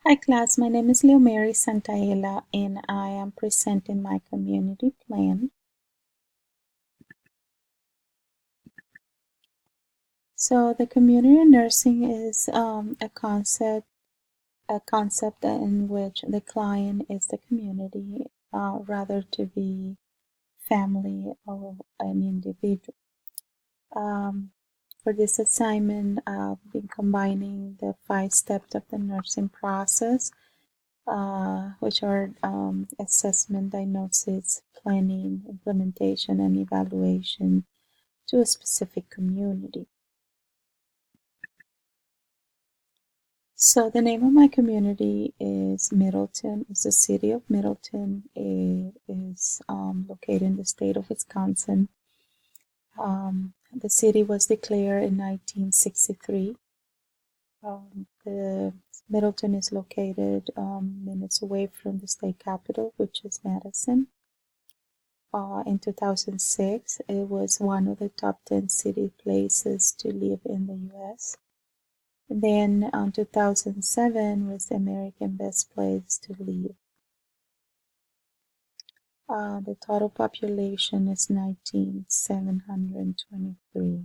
Hi class, my name is Leomarys Santaella and I am presenting my community plan. So the community nursing is a concept in which the client is the community rather to be family or an individual. For this assignment, I've been combining the 5 steps of the nursing process, which are assessment, diagnosis, planning, implementation, and evaluation to a specific community. So the name of my community is Middleton. It's the city of Middleton. It is located in the state of Wisconsin. The city was declared in 1963. The Middleton is located minutes away from the state capital, which is Madison. In 2006, it was one of the top 10 city places to live in the U.S. And then 2007 was the American Best Place to Live. The total population is 19,723.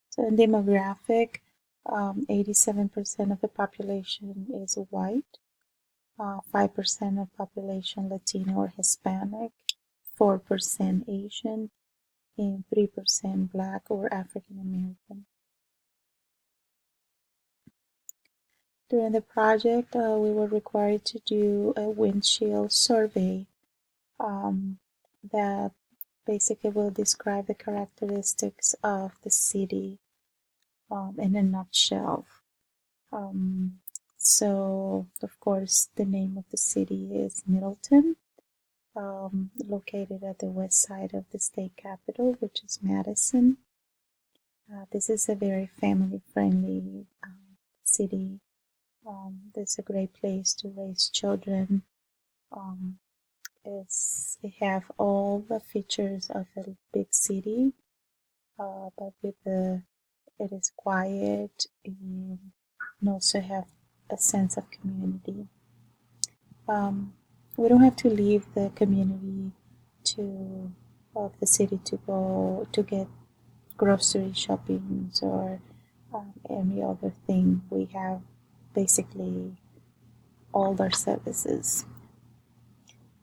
So in demographic, 87% of the population is white, 5% of population Latino or Hispanic, 4% Asian, and 3% Black or African American. During the project, we were required to do a windshield survey that basically will describe the characteristics of the city in a nutshell. So, of course, the name of the city is Middleton, located at the west side of the state capital, which is Madison. This is a very family-friendly city. It's a great place to raise children. It have all the features of a big city, but it is quiet and also have a sense of community. We don't have to leave the community of the city to go to get grocery shoppings or any other thing. We have basically all their services.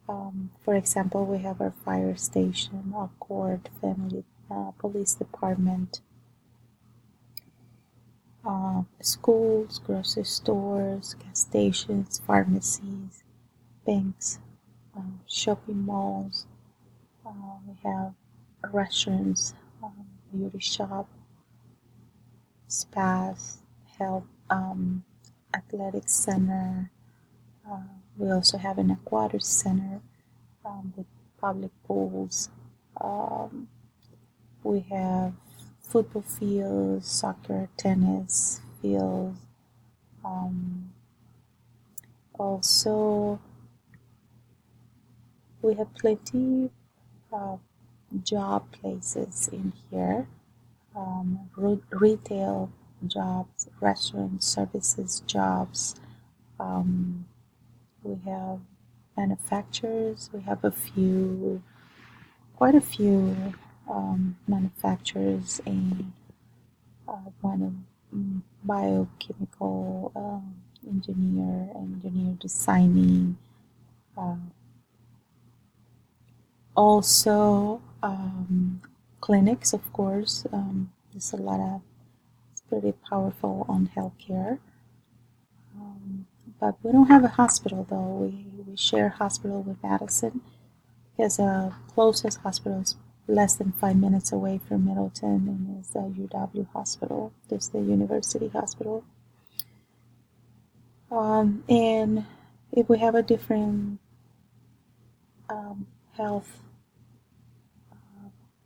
For example, we have our fire station, our court, family, police department, schools, grocery stores, gas stations, pharmacies, banks, shopping malls. We have restaurants, beauty shop, spas, health, athletic center. We also have an aquatic center with public pools. We have football fields, soccer, tennis fields. Also, we have plenty of job places in here. Retail jobs, restaurant services jobs. We have manufacturers. We have quite a few manufacturers and one of biochemical engineer designing. Also, clinics, of course. There's a lot of, it's pretty powerful on healthcare. But we don't have a hospital though. We share hospital with Madison because the closest hospital is less than 5 minutes away from Middleton and is the UW hospital. There's the University Hospital. And if we have a different health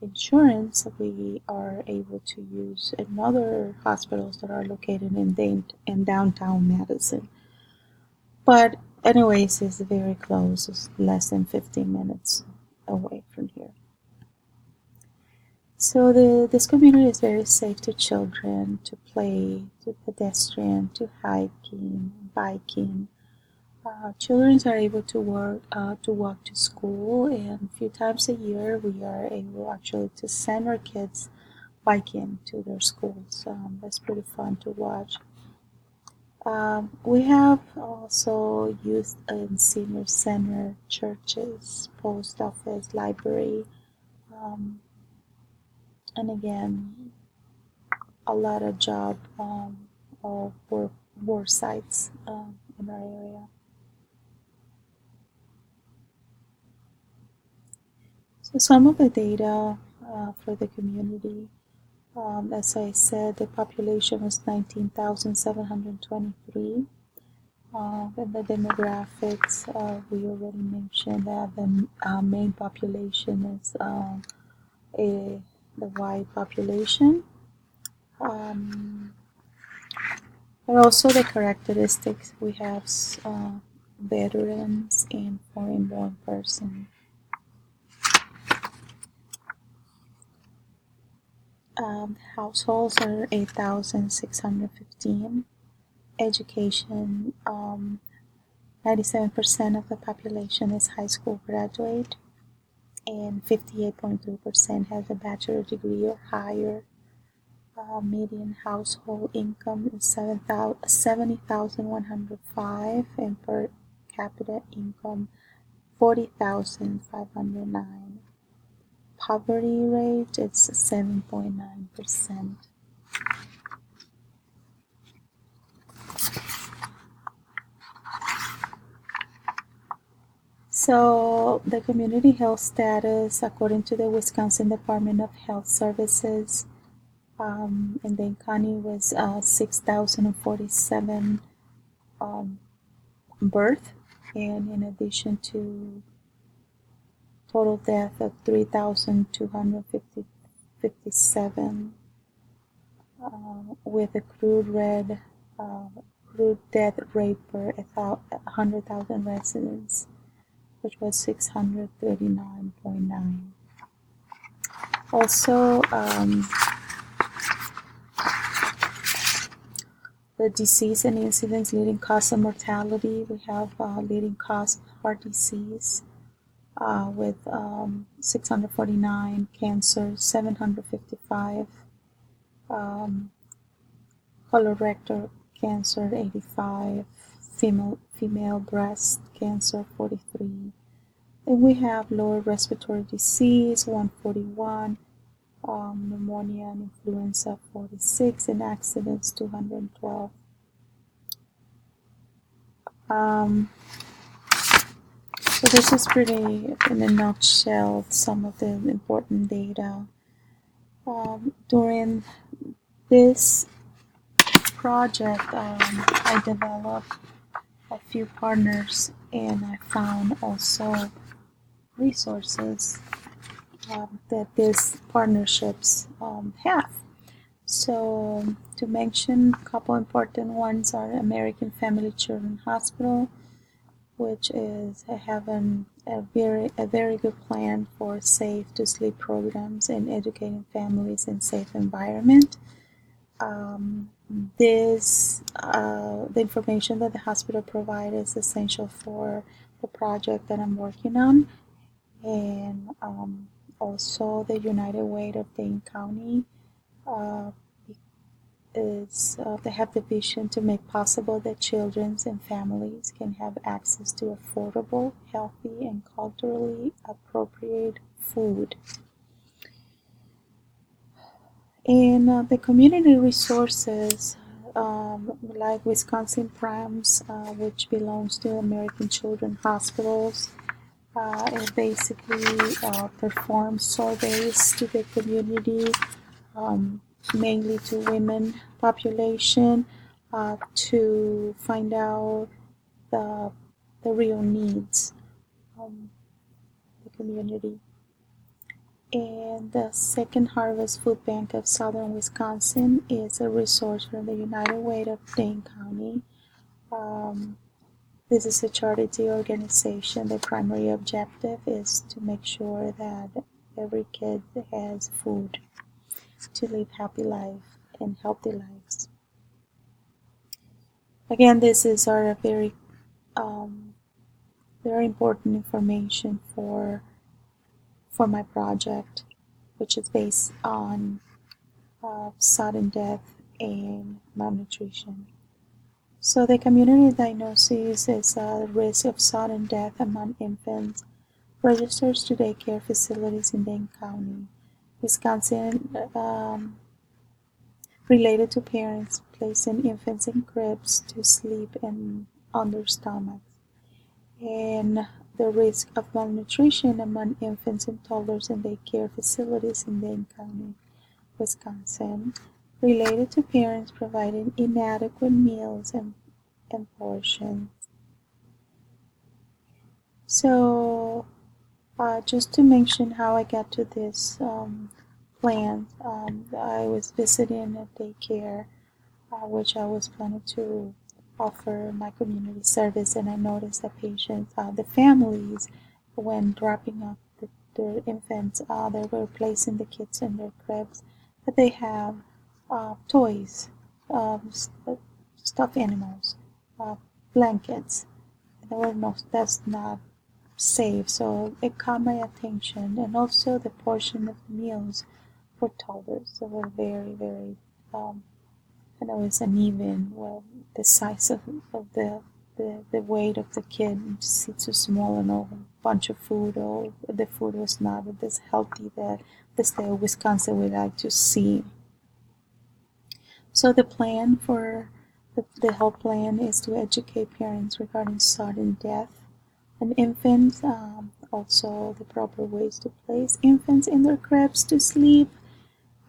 insurance, we are able to use another hospitals that are located in downtown Madison. But anyways, it's very close. It's less than 15 minutes away from here. So this community is very safe to children, to play, to pedestrian, to hiking, biking. Children are able to walk to school, and a few times a year we are able actually to send our kids biking to their schools. That's pretty fun to watch. We have also youth and senior center, churches, post office, library, um, and again, a lot of job or work sites in our area. So some of the data for the community, as I said, the population was 19,723. And the demographics, we already mentioned that the main population is the white population. But also the characteristics, we have veterans and foreign-born persons. Households are 8,615. Education, 97% of the population is high school graduate, and 58.3% has a bachelor degree or higher. Median household income is 70,105, and per capita income 40,509. Poverty rate is 7.9%. So the community health status, according to the Wisconsin Department of Health Services, in Dane County was 6,047 birth, and in addition to total death of 3,257 with a crude death rate per 100,000 residents, which was 639.9. Also, the disease and incidence leading cause of mortality, we have leading cause of heart disease with 649, cancer 755, colorectal cancer 85, female breast cancer 43. Then we have lower respiratory disease 141, pneumonia and influenza 46, and accidents 212. So this is pretty, in a nutshell, some of the important data. During this project, I developed a few partners, and I found also resources that these partnerships have. So to mention a couple important ones are American Family Children Hospital, which is having a very good plan for safe to sleep programs and educating families in safe environment. The information that the hospital provides is essential for the project that I'm working on, and also the United Way of Dane County they have the vision to make possible that children and families can have access to affordable, healthy, and culturally appropriate food. And the community resources, like Wisconsin Prams, which belongs to American Children Hospitals, it basically performs surveys to the community, mainly to women population, to find out the real needs of the community. And the Second Harvest Food Bank of Southern Wisconsin is a resource from the United Way of Dane County. This is a charity organization. The primary objective is to make sure that every kid has food to live happy life and healthy lives. Again, this is our very important information for my project, which is based on sudden death and malnutrition. So the community diagnosis is a risk of sudden death among infants registers to daycare facilities in Dane County, Wisconsin, related to parents placing infants in cribs to sleep on their stomachs, and the risk of malnutrition among infants and toddlers in daycare facilities in Dane County, Wisconsin, related to parents providing inadequate meals and portions. So, just to mention how I got to this plan, I was visiting a daycare, which I was planning to offer my community service, and I noticed that patients, the families, when dropping off their infants, they were placing the kids in their cribs, but they have toys, stuffed animals, blankets. That's not safe, so it caught my attention, and also the portion of meals for toddlers that were very, very, and it was uneven. Well, the size of the weight of the kid, it's too small, and a bunch of food, or the food was not this healthy that the state of Wisconsin would like to see. So the plan for the health plan is to educate parents regarding sudden death and infants, also the proper ways to place infants in their cribs to sleep,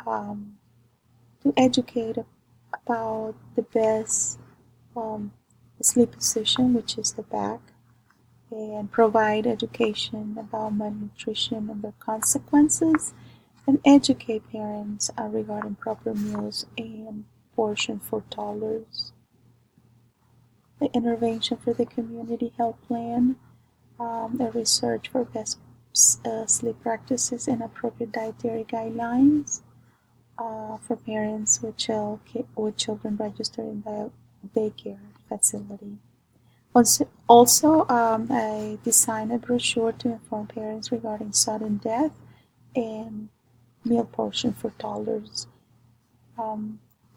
to educate about the best sleep position, which is the back, and provide education about malnutrition and their consequences, and educate parents regarding proper meals and portion for toddlers. The intervention for the community health plan, the research for best sleep practices and appropriate dietary guidelines for parents with children registered in the daycare facility. Also, I designed a brochure to inform parents regarding sudden death and meal portion for toddlers.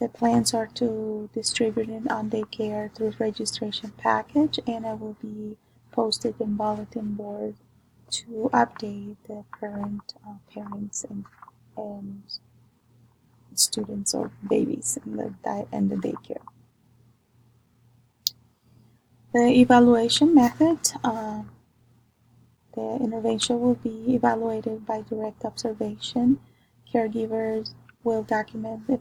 The plans are to distribute it on daycare through registration package, and I will be posted in bulletin board to update the current parents and students or babies in the daycare. The evaluation method, the intervention will be evaluated by direct observation. Caregivers will document the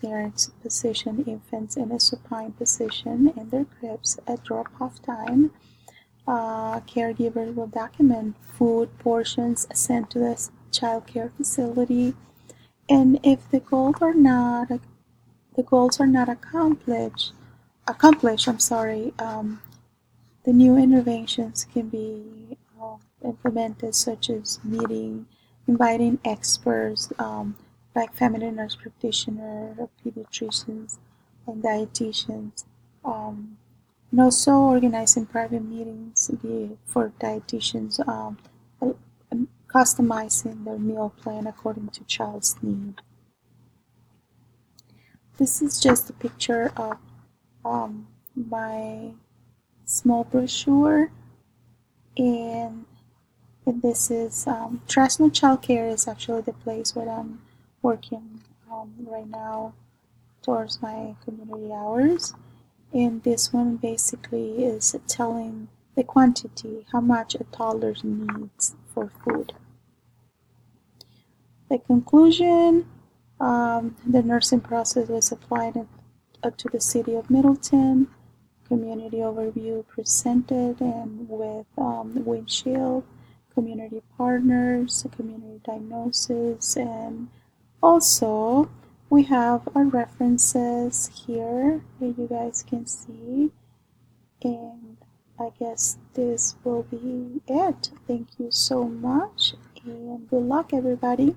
parents position infants in a supine position in their cribs at drop-off time. Caregivers will document food portions sent to the child care facility, and if the goals are not accomplished, the new interventions can be implemented, such as inviting experts like family nurse practitioners, pediatricians, and dietitians, and also organizing private meetings for dietitians, customizing their meal plan according to child's need. This is just a picture of my small brochure, and this is Trasno Child Care is actually the place where I'm working right now towards my community hours, and this one basically is telling the quantity, how much a toddler needs for food. The conclusion, the nursing process was applied to the city of Middleton, community overview presented, and with windshield, community partners, community diagnosis, and also we have our references here that you guys can see, and I guess this will be it. Thank you so much, and good luck everybody.